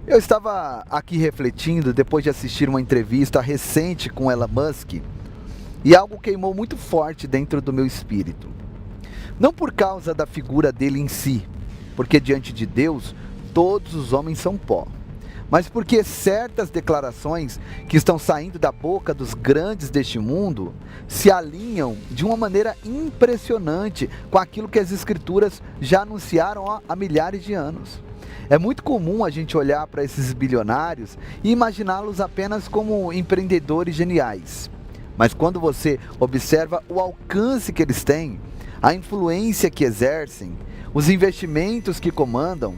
Eu estava aqui refletindo depois de assistir uma entrevista recente com Elon Musk e algo queimou muito forte dentro do meu espírito. Não por causa da figura dele em si, porque diante de Deus todos os homens são pó, mas porque certas declarações que estão saindo da boca dos grandes deste mundo se alinham de uma maneira impressionante com aquilo que as Escrituras já anunciaram há milhares de anos. É muito comum a gente olhar para esses bilionários e imaginá-los apenas como empreendedores geniais. Mas quando você observa o alcance que eles têm, a influência que exercem, os investimentos que comandam,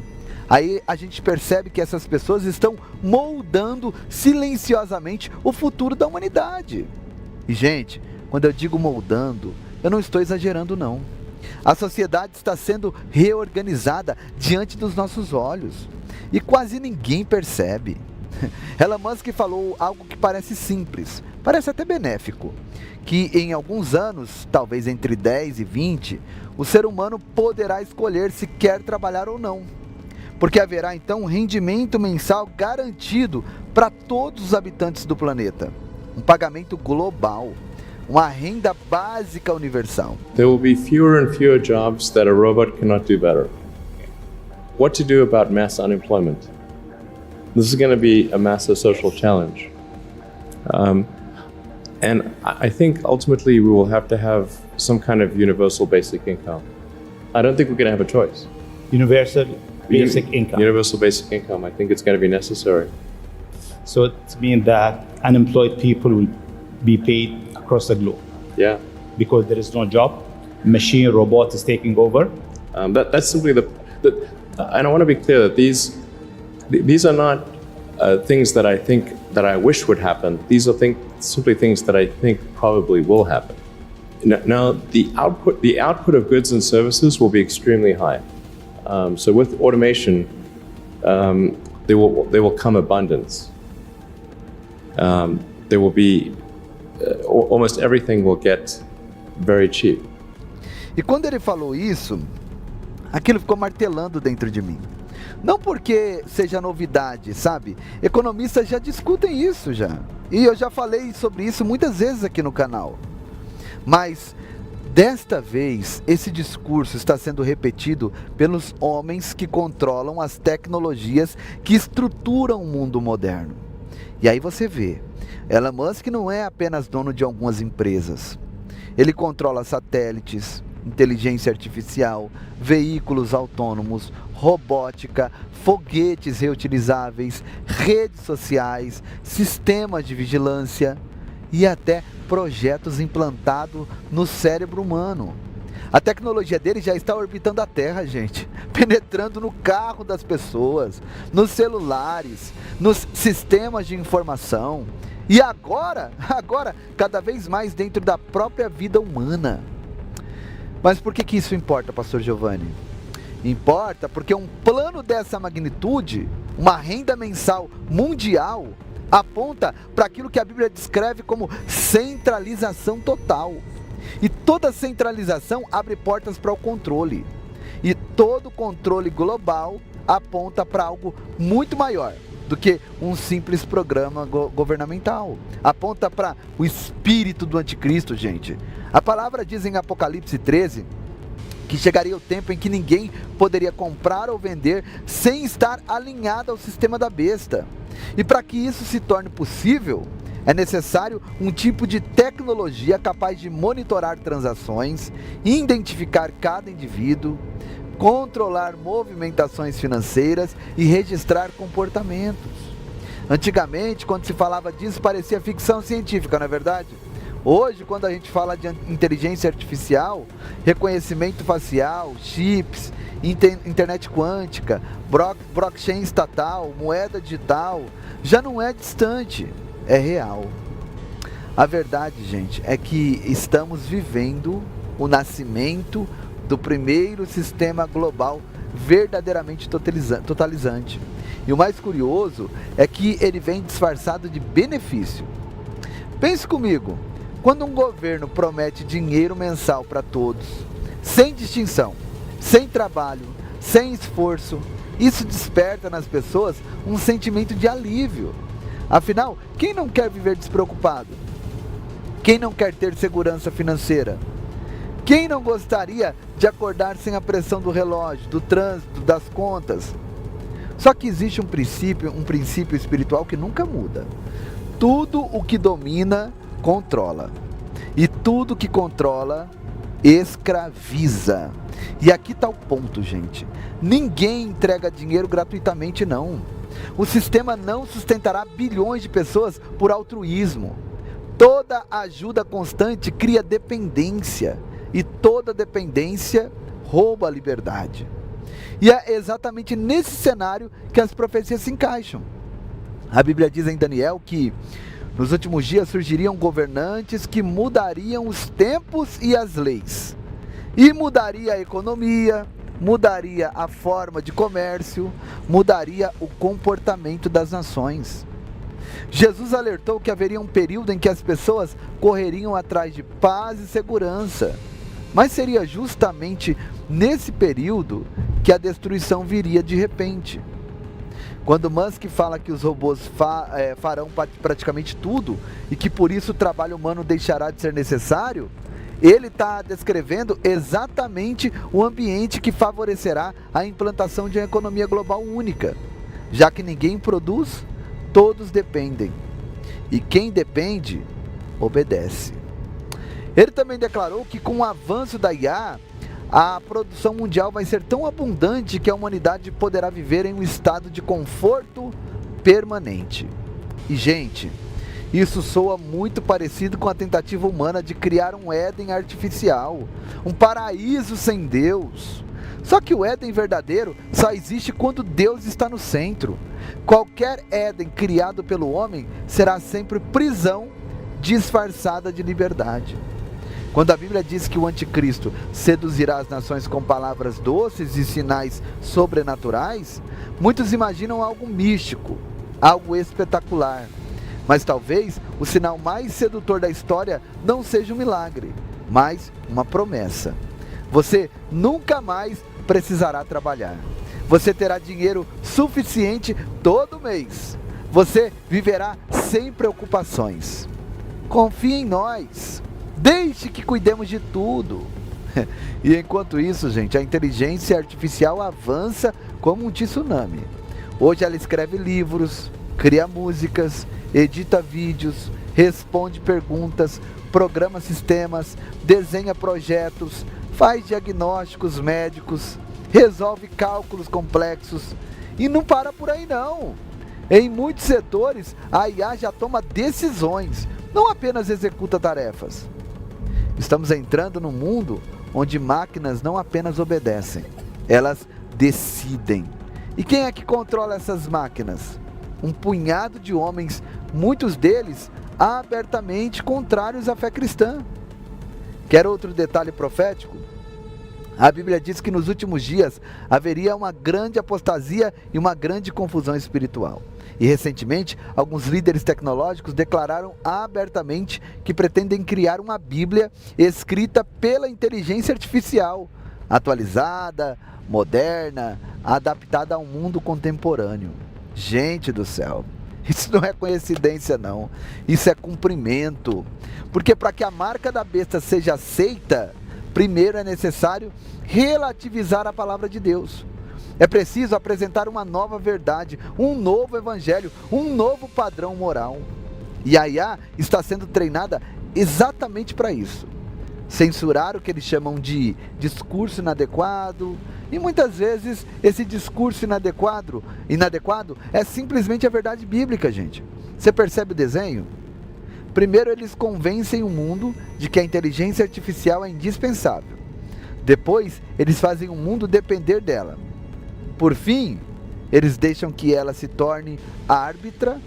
aí a gente percebe que essas pessoas estão moldando silenciosamente o futuro da humanidade. E, gente, quando eu digo moldando, eu não estou exagerando, não. A sociedade está sendo reorganizada diante dos nossos olhos e quase ninguém percebe. Elon Musk falou algo que parece simples, parece até benéfico, que em alguns anos, talvez entre 10 e 20, o ser humano poderá escolher se quer trabalhar ou não, porque haverá então um rendimento mensal garantido para todos os habitantes do planeta, um pagamento global, uma renda básica universal. There will be fewer and fewer jobs that a robot cannot do better. What to do about mass unemployment? This is going to be a massive social challenge. And I think ultimately we will have to have some kind of universal basic income. I don't think we're going to have a choice. Universal basic income. Universal basic income. I think it's going to be necessary. So it means that unemployed people will be paid across the globe. Yeah. Because there is no job, machine, robot is taking over. That's simply and I want to be clear that these are not things that I wish would happen. These are simply things that I think probably will happen. Now, the output of goods and services will be extremely high. So with automation, there will come abundance. There will be almost everything will get very cheap. E quando ele falou isso, aquilo ficou martelando dentro de mim. Não porque seja novidade, sabe? Economistas já discutem isso já. E eu já falei sobre isso muitas vezes aqui no canal. Mas desta vez, esse discurso está sendo repetido pelos homens que controlam as tecnologias que estruturam o mundo moderno. E aí você vê, Elon Musk não é apenas dono de algumas empresas. Ele controla satélites, inteligência artificial, veículos autônomos, robótica, foguetes reutilizáveis, redes sociais, sistemas de vigilância e até projetos implantados no cérebro humano. A tecnologia dele já está orbitando a Terra, gente, penetrando no carro das pessoas, nos celulares, nos sistemas de informação e agora, cada vez mais dentro da própria vida humana. Mas por que isso importa, pastor Giovanni? Importa porque um plano dessa magnitude, uma renda mensal mundial, aponta para aquilo que a Bíblia descreve como centralização total. E toda centralização abre portas para o controle. E todo controle global aponta para algo muito maior do que um simples programa governamental. Aponta para o espírito do anticristo, gente. A palavra diz em Apocalipse 13 que chegaria o tempo em que ninguém poderia comprar ou vender sem estar alinhado ao sistema da besta. E para que isso se torne possível, é necessário um tipo de tecnologia capaz de monitorar transações, identificar cada indivíduo, controlar movimentações financeiras e registrar comportamentos. Antigamente, quando se falava disso, parecia ficção científica, não é verdade? Hoje, quando a gente fala de inteligência artificial, reconhecimento facial, chips, internet quântica, blockchain estatal, moeda digital, já não é distante, é real. A verdade, gente, é que estamos vivendo o nascimento do primeiro sistema global verdadeiramente totalizante. E o mais curioso é que ele vem disfarçado de benefício. Pense comigo, quando um governo promete dinheiro mensal para todos, sem distinção, sem trabalho, sem esforço. Isso desperta nas pessoas um sentimento de alívio. Afinal, quem não quer viver despreocupado? Quem não quer ter segurança financeira? Quem não gostaria de acordar sem a pressão do relógio, do trânsito, das contas? Só que existe um princípio espiritual que nunca muda. Tudo o que domina, controla. E tudo que controla, escraviza. E aqui está o ponto, gente. Ninguém entrega dinheiro gratuitamente, não. O sistema não sustentará bilhões de pessoas por altruísmo. Toda ajuda constante cria dependência. E toda dependência rouba a liberdade. E é exatamente nesse cenário que as profecias se encaixam. A Bíblia diz em Daniel que nos últimos dias surgiriam governantes que mudariam os tempos e as leis. E mudaria a economia, mudaria a forma de comércio, mudaria o comportamento das nações. Jesus alertou que haveria um período em que as pessoas correriam atrás de paz e segurança. Mas seria justamente nesse período que a destruição viria de repente. Quando Musk fala que os robôs farão praticamente tudo e que por isso o trabalho humano deixará de ser necessário, ele está descrevendo exatamente o ambiente que favorecerá a implantação de uma economia global única. Já que ninguém produz, todos dependem. E quem depende, obedece. Ele também declarou que com o avanço da IA, a produção mundial vai ser tão abundante que a humanidade poderá viver em um estado de conforto permanente. E, gente, isso soa muito parecido com a tentativa humana de criar um Éden artificial, um paraíso sem Deus. Só que o Éden verdadeiro só existe quando Deus está no centro. Qualquer Éden criado pelo homem será sempre prisão disfarçada de liberdade. Quando a Bíblia diz que o anticristo seduzirá as nações com palavras doces e sinais sobrenaturais, muitos imaginam algo místico, algo espetacular. Mas talvez o sinal mais sedutor da história não seja um milagre, mas uma promessa. Você nunca mais precisará trabalhar. Você terá dinheiro suficiente todo mês. Você viverá sem preocupações. Confie em nós. Deixe que cuidemos de tudo. E enquanto isso, gente, a inteligência artificial avança como um tsunami. Hoje ela escreve livros, cria músicas, edita vídeos, responde perguntas, programa sistemas, desenha projetos, faz diagnósticos médicos, resolve cálculos complexos. E não para por aí não. Em muitos setores, a IA já toma decisões, não apenas executa tarefas. Estamos entrando num mundo onde máquinas não apenas obedecem, elas decidem. E quem é que controla essas máquinas? Um punhado de homens, muitos deles abertamente contrários à fé cristã. Quer outro detalhe profético? A Bíblia diz que nos últimos dias haveria uma grande apostasia e uma grande confusão espiritual. E recentemente, alguns líderes tecnológicos declararam abertamente que pretendem criar uma Bíblia escrita pela inteligência artificial, atualizada, moderna, adaptada ao mundo contemporâneo. Gente do céu, isso não é coincidência não, isso é cumprimento. Porque para que a marca da besta seja aceita, primeiro é necessário relativizar a palavra de Deus. É preciso apresentar uma nova verdade, um novo evangelho, um novo padrão moral. E a IA está sendo treinada exatamente para isso. Censurar o que eles chamam de discurso inadequado. E muitas vezes esse discurso inadequado é simplesmente a verdade bíblica, gente. Você percebe o desenho? Primeiro eles convencem o mundo de que a inteligência artificial é indispensável. Depois eles fazem o mundo depender dela. Por fim, eles deixam que ela se torne árbitra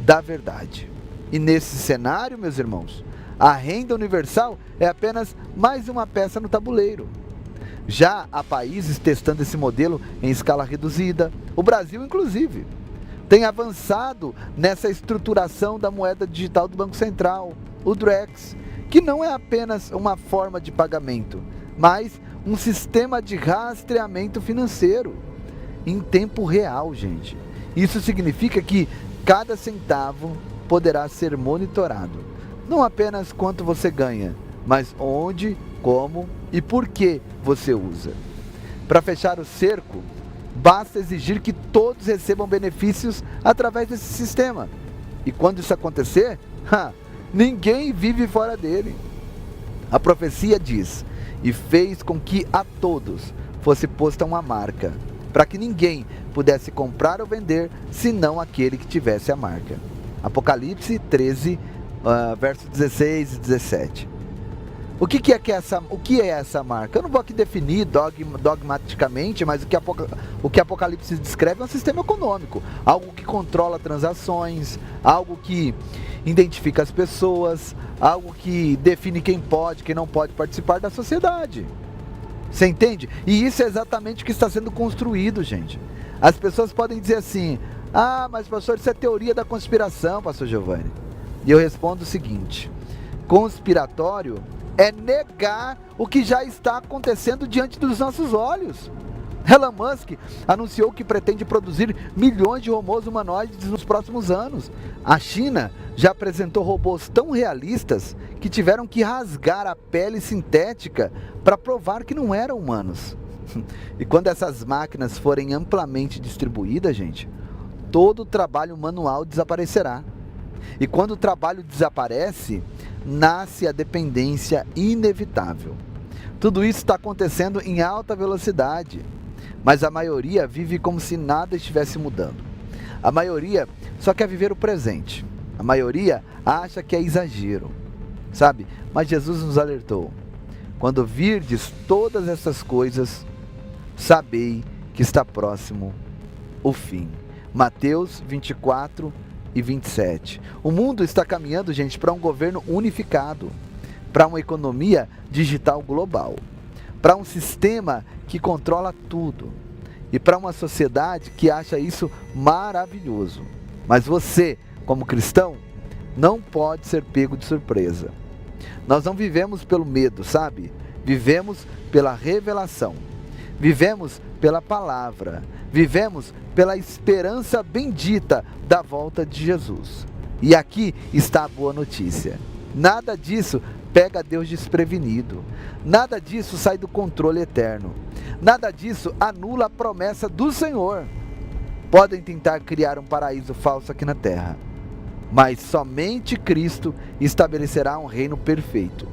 da verdade. E nesse cenário, meus irmãos, a renda universal é apenas mais uma peça no tabuleiro. Já há países testando esse modelo em escala reduzida, o Brasil inclusive tem avançado nessa estruturação da moeda digital do Banco Central, o Drex, que não é apenas uma forma de pagamento, mas um sistema de rastreamento financeiro em tempo real, gente. Isso significa que cada centavo poderá ser monitorado. Não apenas quanto você ganha, mas onde, como e por que você usa. Para fechar o cerco, basta exigir que todos recebam benefícios através desse sistema. E quando isso acontecer, ninguém vive fora dele. A profecia diz: e fez com que a todos fosse posta uma marca, para que ninguém pudesse comprar ou vender, senão aquele que tivesse a marca. Apocalipse 13, versos 16 e 17. O que é essa marca? Eu não vou aqui definir dogmaticamente, mas o que Apocalipse descreve é um sistema econômico, algo que controla transações, algo que identifica as pessoas, algo que define quem pode, quem não pode participar da sociedade. Você entende? E isso é exatamente o que está sendo construído, gente. As pessoas podem dizer assim: mas pastor, isso é teoria da conspiração, pastor Giovanni. E eu respondo o seguinte: conspiratório é negar o que já está acontecendo diante dos nossos olhos. Elon Musk anunciou que pretende produzir milhões de robôs humanoides nos próximos anos. A China já apresentou robôs tão realistas que tiveram que rasgar a pele sintética para provar que não eram humanos. E quando essas máquinas forem amplamente distribuídas, gente, todo o trabalho manual desaparecerá. E quando o trabalho desaparece, nasce a dependência inevitável. Tudo isso está acontecendo em alta velocidade, mas a maioria vive como se nada estivesse mudando. A maioria só quer viver o presente. A maioria acha que é exagero, sabe? Mas Jesus nos alertou: quando virdes todas essas coisas, sabei que está próximo o fim. Mateus 24 e 27. O mundo está caminhando, gente, para um governo unificado, para uma economia digital global, para um sistema que controla tudo e para uma sociedade que acha isso maravilhoso. Mas você, como cristão, não pode ser pego de surpresa. Nós não vivemos pelo medo, sabe? Vivemos pela revelação. Vivemos pela palavra. Vivemos pela esperança bendita da volta de Jesus. E aqui está a boa notícia: nada disso pega Deus desprevenido. Nada disso sai do controle eterno. Nada disso anula a promessa do Senhor. Podem tentar criar um paraíso falso aqui na terra, mas somente Cristo estabelecerá um reino perfeito.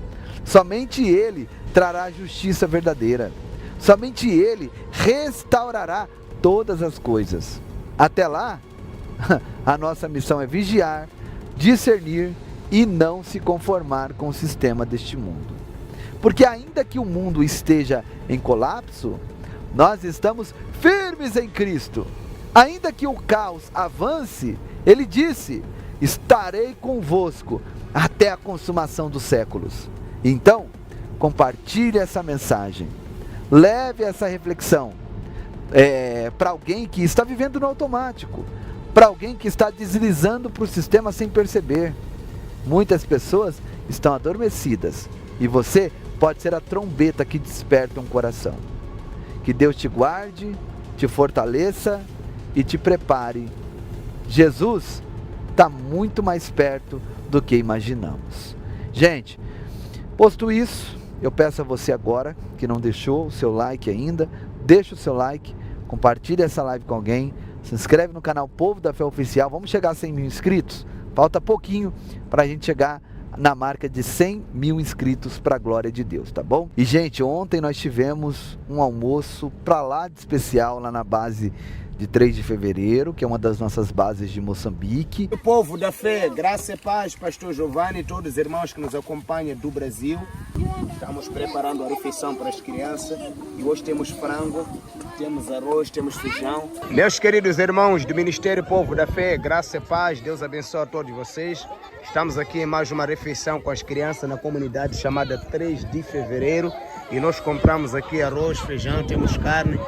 Somente Ele trará a justiça verdadeira. Somente Ele restaurará todas as coisas. Até lá, a nossa missão é vigiar, discernir e não se conformar com o sistema deste mundo. Porque ainda que o mundo esteja em colapso, nós estamos firmes em Cristo. Ainda que o caos avance, Ele disse: estarei convosco até a consumação dos séculos. Então, compartilhe essa mensagem. Leve essa reflexão para alguém que está vivendo no automático, para alguém que está deslizando para o sistema sem perceber. Muitas pessoas estão adormecidas e você pode ser a trombeta que desperta um coração. Que Deus te guarde, te fortaleça e te prepare. Jesus está muito mais perto do que imaginamos. Gente, posto isso, eu peço a você agora, que não deixou o seu like ainda, deixa o seu like, compartilha essa live com alguém, se inscreve no canal Povo da Fé Oficial. Vamos chegar a 100 mil inscritos? Falta pouquinho para a gente chegar na marca de 100 mil inscritos para a glória de Deus, tá bom? E gente, ontem nós tivemos um almoço para lá de especial lá na base de 3 de fevereiro, que é uma das nossas bases de Moçambique. O povo da fé, graça e paz, pastor Giovanni e todos os irmãos que nos acompanham do Brasil. Estamos preparando a refeição para as crianças e hoje temos frango, temos arroz, temos feijão. Meus queridos irmãos do Ministério Povo da Fé, graça e paz, Deus abençoe a todos vocês. Estamos aqui em mais uma refeição com as crianças na comunidade chamada 3 de fevereiro e nós compramos aqui arroz, feijão, temos carne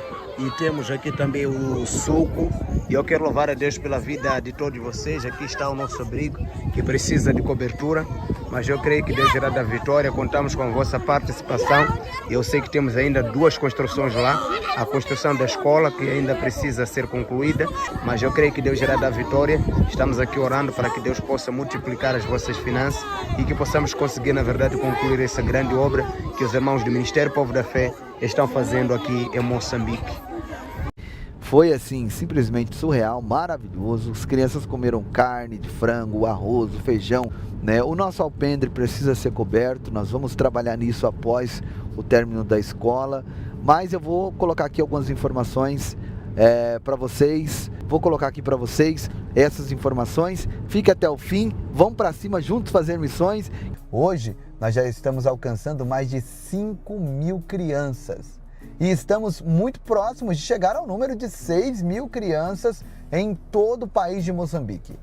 e temos aqui também o suco. E eu quero louvar a Deus pela vida de todos vocês. Aqui está o nosso abrigo, que precisa de cobertura, mas eu creio que Deus irá dar vitória. Contamos com a vossa participação. Eu sei que temos ainda 2 construções lá, a construção da escola, que ainda precisa ser concluída, mas eu creio que Deus irá dar vitória. Estamos aqui orando para que Deus possa multiplicar as vossas finanças e que possamos conseguir, na verdade, concluir essa grande obra que os irmãos do Ministério Povo da Fé estão fazendo aqui em Moçambique. Foi assim, simplesmente surreal, maravilhoso. As crianças comeram carne de frango, arroz, feijão, né? O nosso alpendre precisa ser coberto, nós vamos trabalhar nisso após o término da escola. Mas eu vou colocar aqui algumas informações para vocês. Vou colocar aqui para vocês essas informações. Fique até o fim, vamos para cima juntos fazer missões. Hoje nós já estamos alcançando mais de 5.000 crianças. E estamos muito próximos de chegar ao número de 6.000 crianças em todo o país de Moçambique.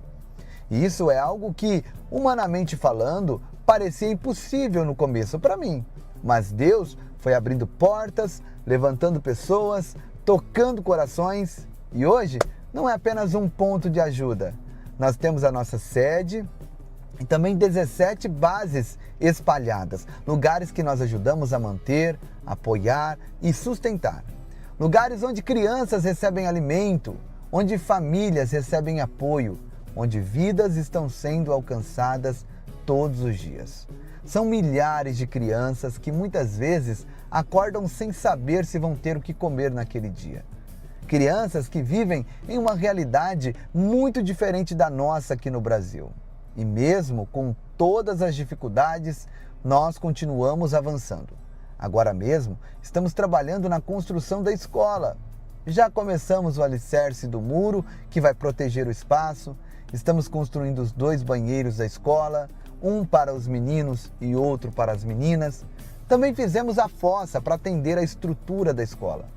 E isso é algo que, humanamente falando, parecia impossível no começo para mim. Mas Deus foi abrindo portas, levantando pessoas, tocando corações. E hoje não é apenas um ponto de ajuda. Nós temos a nossa sede e também 17 bases espalhadas, lugares que nós ajudamos a manter, apoiar e sustentar. Lugares onde crianças recebem alimento, onde famílias recebem apoio, onde vidas estão sendo alcançadas todos os dias. São milhares de crianças que muitas vezes acordam sem saber se vão ter o que comer naquele dia. Crianças que vivem em uma realidade muito diferente da nossa aqui no Brasil. E mesmo com todas as dificuldades, nós continuamos avançando. Agora mesmo, estamos trabalhando na construção da escola. Já começamos o alicerce do muro, que vai proteger o espaço. Estamos construindo os 2 banheiros da escola, um para os meninos e outro para as meninas. Também fizemos a fossa para atender a estrutura da escola.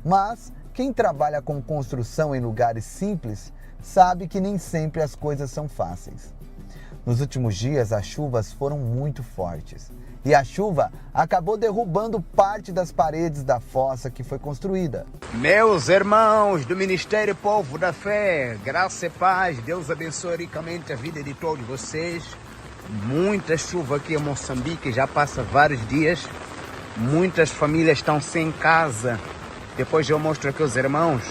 Mas quem trabalha com construção em lugares simples sabe que nem sempre as coisas são fáceis. Nos últimos dias, as chuvas foram muito fortes e a chuva acabou derrubando parte das paredes da fossa que foi construída. Meus irmãos do Ministério Povo da Fé, graça e paz, Deus abençoe ricamente a vida de todos vocês. Muita chuva aqui em Moçambique, já passa vários dias. Muitas famílias estão sem casa. Depois eu mostro aqui os irmãos.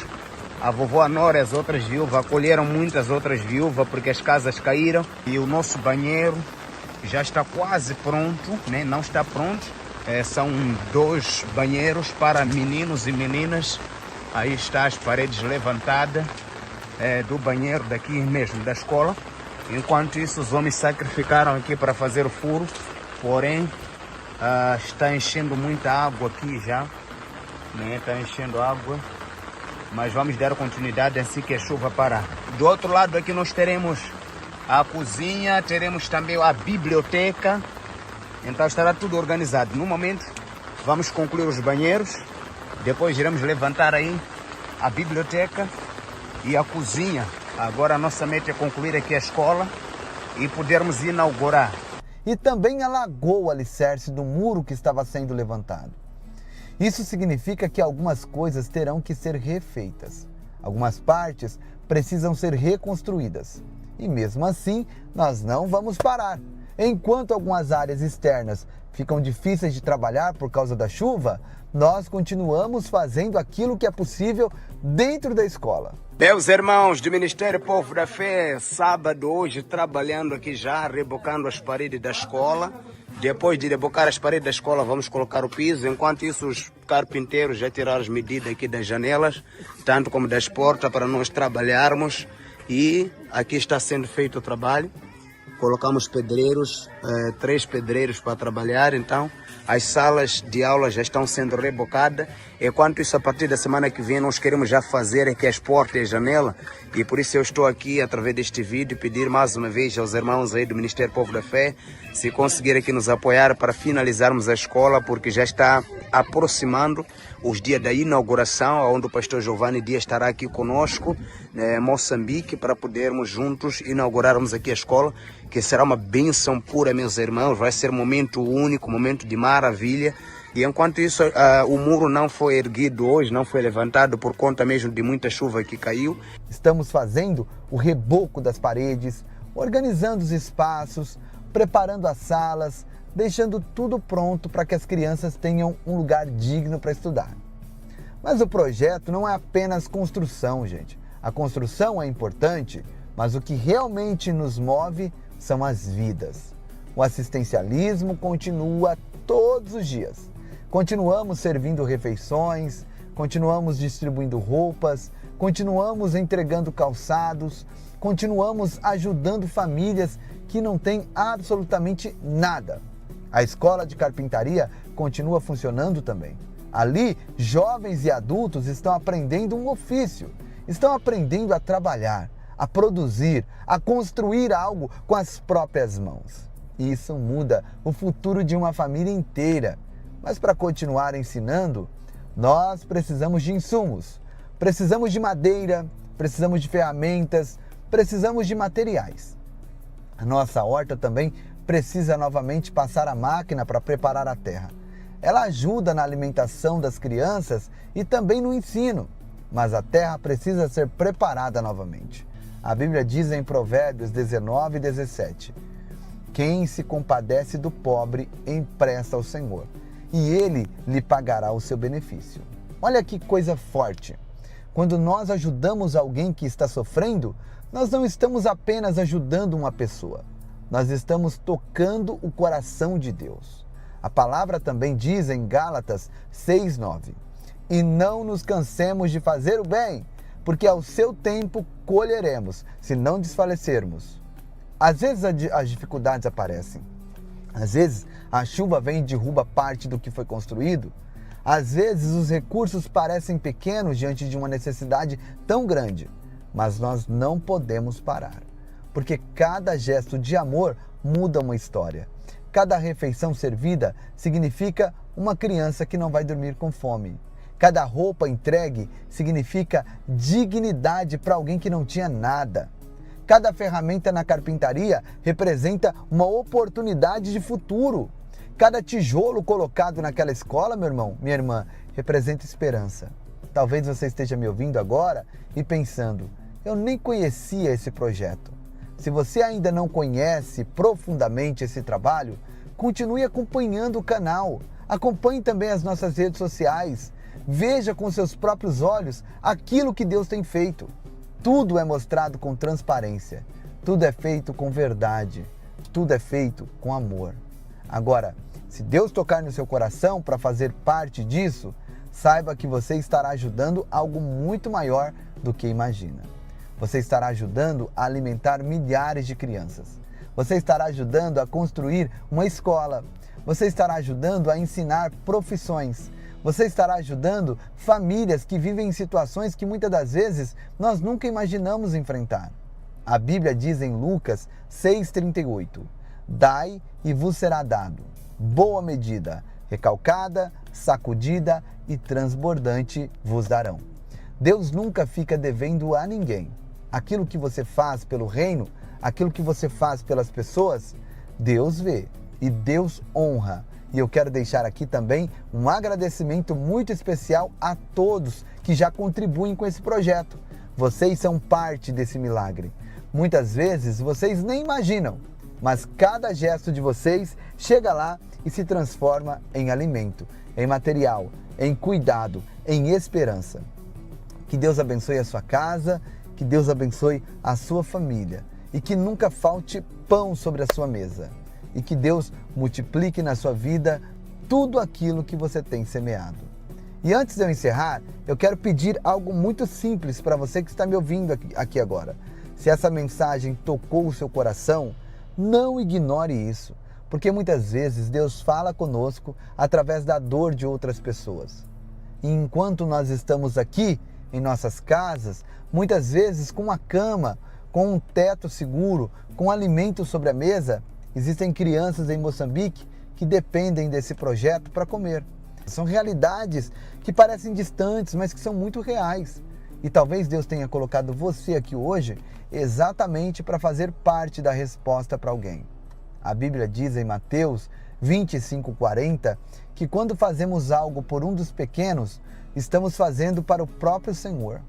A vovó Anora e as outras viúvas acolheram muitas outras viúvas porque as casas caíram. E o nosso banheiro já está quase pronto, né? Não está pronto. São 2 banheiros para meninos e meninas. Aí está as paredes levantadas do banheiro daqui mesmo, da escola. Enquanto isso, os homens sacrificaram aqui para fazer o furo. Porém, está enchendo muita água aqui já. Né? Está enchendo água. Mas vamos dar continuidade assim que a chuva parar. Do outro lado aqui nós teremos a cozinha, teremos também a biblioteca. Então estará tudo organizado. No momento vamos concluir os banheiros. Depois iremos levantar aí a biblioteca e a cozinha. Agora a nossa meta é concluir aqui a escola e podermos inaugurar. E também alagou o alicerce do muro que estava sendo levantado. Isso significa que algumas coisas terão que ser refeitas. Algumas partes precisam ser reconstruídas. E mesmo assim, nós não vamos parar. Enquanto algumas áreas externas ficam difíceis de trabalhar por causa da chuva, nós continuamos fazendo aquilo que é possível dentro da escola. Meus irmãos do Ministério Povo da Fé, sábado hoje trabalhando aqui já, rebocando as paredes da escola. Depois de rebocar as paredes da escola, vamos colocar o piso. Enquanto isso, os carpinteiros já tiraram as medidas aqui das janelas, tanto como das portas, para nós trabalharmos. E aqui está sendo feito o trabalho. Colocamos pedreiros, 3 pedreiros para trabalhar. Então, as salas de aula já estão sendo rebocadas. Enquanto isso, a partir da semana que vem, nós queremos já fazer aqui as portas e a janela. E por isso eu estou aqui, através deste vídeo, pedir mais uma vez aos irmãos aí do Ministério Povo da Fé, se conseguir aqui nos apoiar para finalizarmos a escola, porque já está aproximando os dias da inauguração, onde o pastor Giovanni Dias estará aqui conosco, em Moçambique, para podermos juntos inaugurarmos aqui a escola, que será uma bênção pura, meus irmãos. Vai ser um momento único, um momento de maravilha. E enquanto isso, o muro não foi erguido hoje, não foi levantado por conta mesmo de muita chuva que caiu. Estamos fazendo o reboco das paredes, organizando os espaços, preparando as salas, deixando tudo pronto para que as crianças tenham um lugar digno para estudar. Mas o projeto não é apenas construção, gente. A construção é importante, mas o que realmente nos move são as vidas. O assistencialismo continua todos os dias. Continuamos servindo refeições, continuamos distribuindo roupas, continuamos entregando calçados, continuamos ajudando famílias que não têm absolutamente nada. A escola de carpintaria continua funcionando também. Ali, jovens e adultos estão aprendendo um ofício, estão aprendendo a trabalhar, a produzir, a construir algo com as próprias mãos. E isso muda o futuro de uma família inteira. Mas para continuar ensinando, nós precisamos de insumos, precisamos de madeira, precisamos de ferramentas, precisamos de materiais. A nossa horta também precisa novamente passar a máquina para preparar a terra. Ela ajuda na alimentação das crianças e também no ensino, mas a terra precisa ser preparada novamente. A Bíblia diz em Provérbios 19 e 17, quem se compadece do pobre empresta ao Senhor, e Ele lhe pagará o seu benefício. Olha que coisa forte! Quando nós ajudamos alguém que está sofrendo, nós não estamos apenas ajudando uma pessoa, nós estamos tocando o coração de Deus. A palavra também diz em Gálatas 6:9, e não nos cansemos de fazer o bem, porque ao seu tempo colheremos, se não desfalecermos. Às vezes as dificuldades aparecem. Às vezes a chuva vem e derruba parte do que foi construído. Às vezes os recursos parecem pequenos diante de uma necessidade tão grande. Mas nós não podemos parar. Porque cada gesto de amor muda uma história. Cada refeição servida significa uma criança que não vai dormir com fome. Cada roupa entregue significa dignidade para alguém que não tinha nada. Cada ferramenta na carpintaria representa uma oportunidade de futuro. Cada tijolo colocado naquela escola, meu irmão, minha irmã, representa esperança. Talvez você esteja me ouvindo agora e pensando, eu nem conhecia esse projeto. Se você ainda não conhece profundamente esse trabalho, continue acompanhando o canal. Acompanhe também as nossas redes sociais. Veja com seus próprios olhos aquilo que Deus tem feito. Tudo é mostrado com transparência. Tudo é feito com verdade. Tudo é feito com amor. Agora, se Deus tocar no seu coração para fazer parte disso, saiba que você estará ajudando algo muito maior do que imagina. Você estará ajudando a alimentar milhares de crianças. Você estará ajudando a construir uma escola. Você estará ajudando a ensinar profissões. Você estará ajudando famílias que vivem em situações que muitas das vezes nós nunca imaginamos enfrentar. A Bíblia diz em Lucas 6,38, dai e vos será dado, boa medida, recalcada, sacudida e transbordante vos darão. Deus nunca fica devendo a ninguém. Aquilo que você faz pelo reino, aquilo que você faz pelas pessoas, Deus vê e Deus honra. E eu quero deixar aqui também um agradecimento muito especial a todos que já contribuem com esse projeto. Vocês são parte desse milagre. Muitas vezes vocês nem imaginam, mas cada gesto de vocês chega lá e se transforma em alimento, em material, em cuidado, em esperança. Que Deus abençoe a sua casa, que Deus abençoe a sua família e que nunca falte pão sobre a sua mesa. E que Deus multiplique na sua vida tudo aquilo que você tem semeado. E antes de eu encerrar, eu quero pedir algo muito simples para você que está me ouvindo aqui agora. Se essa mensagem tocou o seu coração, não ignore isso, porque muitas vezes Deus fala conosco através da dor de outras pessoas. E enquanto nós estamos aqui em nossas casas, muitas vezes com uma cama, com um teto seguro, com alimento sobre a mesa, existem crianças em Moçambique que dependem desse projeto para comer. São realidades que parecem distantes, mas que são muito reais. E talvez Deus tenha colocado você aqui hoje exatamente para fazer parte da resposta para alguém. A Bíblia diz em Mateus 25:40, que quando fazemos algo por um dos pequenos, estamos fazendo para o próprio Senhor.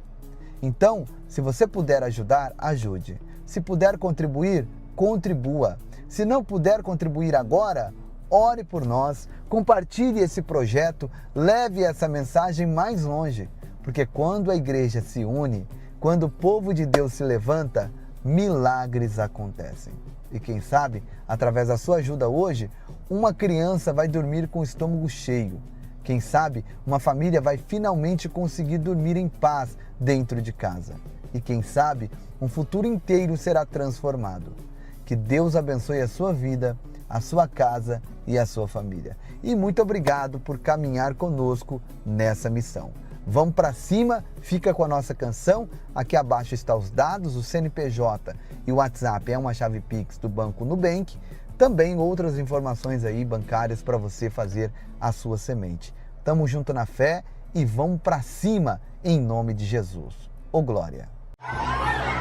Então, se você puder ajudar, ajude. Se puder contribuir, contribua. Se não puder contribuir agora, ore por nós, compartilhe esse projeto, leve essa mensagem mais longe, porque quando a igreja se une, quando o povo de Deus se levanta, milagres acontecem. E quem sabe, através da sua ajuda hoje, uma criança vai dormir com o estômago cheio. Quem sabe, uma família vai finalmente conseguir dormir em paz dentro de casa. E quem sabe, um futuro inteiro será transformado. Que Deus abençoe a sua vida, a sua casa e a sua família. E muito obrigado por caminhar conosco nessa missão. Vamos para cima, fica com a nossa canção. Aqui abaixo estão os dados, o CNPJ e o WhatsApp é uma chave Pix do Banco Nubank. Também outras informações aí bancárias para você fazer a sua semente. Tamo junto na fé e vamos para cima em nome de Jesus. Ô glória!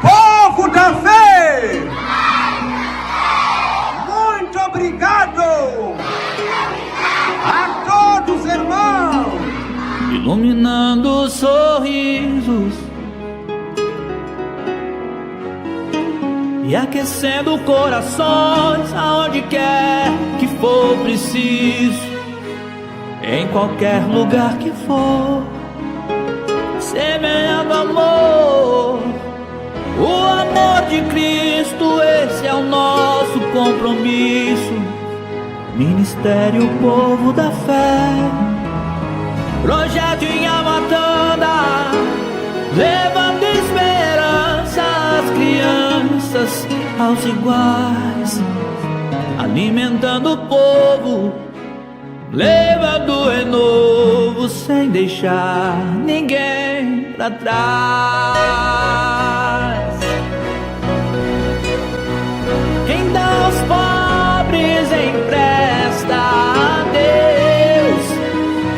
Povo da fé! Muito obrigado a todos, irmãos! Iluminando sorrisos e aquecendo corações aonde quer que for preciso, em qualquer lugar que for, semeando amor, o amor de Cristo, esse é o nosso compromisso. Ministério Povo da Fé, projeto em Amatanda, levando esperança às crianças, aos iguais, alimentando o povo, levando renovo sem deixar ninguém pra trás. Quem dá aos pobres empresta a Deus,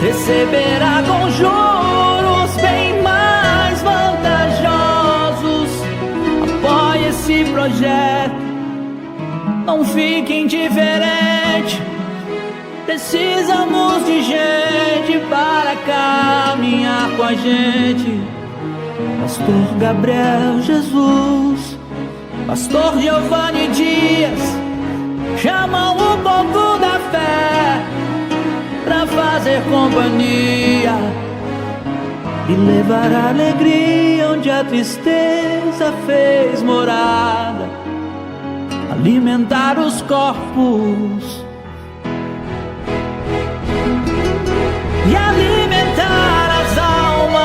receberá com juros bem mais vantajosos. Apoie esse projeto, não fique indiferente. Precisamos de gente para caminhar com a gente. Pastor Gabriel Jesus, Pastor Giovanni Dias, chamam o povo da fé pra fazer companhia e levar alegria onde a tristeza fez morada, alimentar os corpos e alimentar as almas,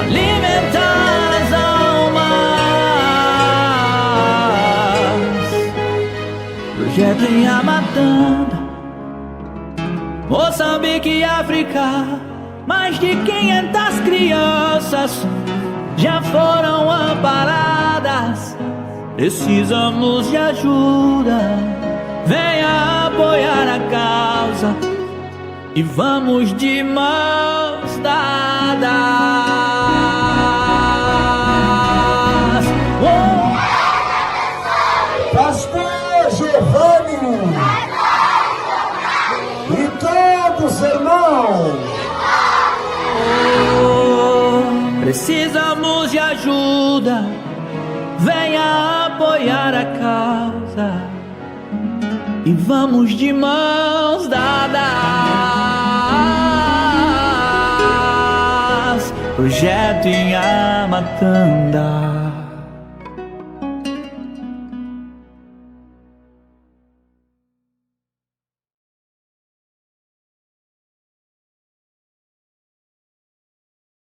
alimentar as almas. Projeto em Amatanda, Moçambique e África, mais de 500 crianças já foram amparadas. Precisamos de ajuda, venha apoiar a causa e vamos de mãos dadas. Pastor Giovanni e todos, irmãos! Precisamos de ajuda, venha apoiar a causa e vamos de mãos dadas. Projeto em Amatanda.